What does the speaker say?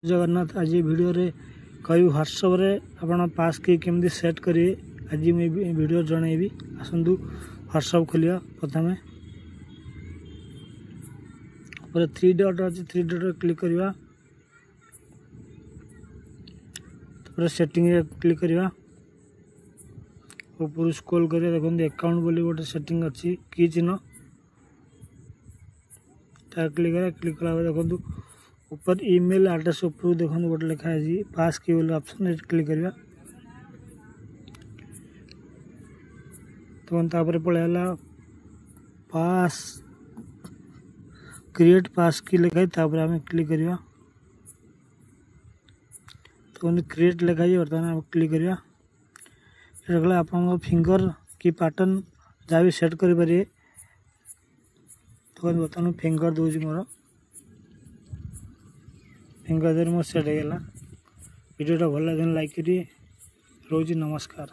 जगन्नाथ आज वीडियो रे कही व्हाट्सएप रे आपण पास की केमती सेट करिए आज मुझे वीडियो जनइबी। आसतु व्हाट्सएप खोलिया प्रथम थ्री डॉट अच्छे थ्री डॉट क्लिक करवा सेटिंग रे क्लिक करवा ऊपर स्क्रॉल करिया देखो अकाउंट बोली गोटे सेटिंग अच्छी की चिन्ह क्लिक करा देखो ऊपर ईमेल एड्रेस ऊपर देखो गोटे लिखा है पास की बोले ऑप्शन क्लिक करवा तो पड़ेगा पास क्रिएट पास की लिखाई आम क्लिक करवा तो क्रिएट लिखाई बर्तमान क्लिक करवा आप फिंगर की पैटर्न जहाँ भी सेट करें तो बर्तमान फिंगर दूसरी मोर फिंगर दे मोर सेट हो गला। वीडियो भल लगे लाइक करिए। रोज नमस्कार।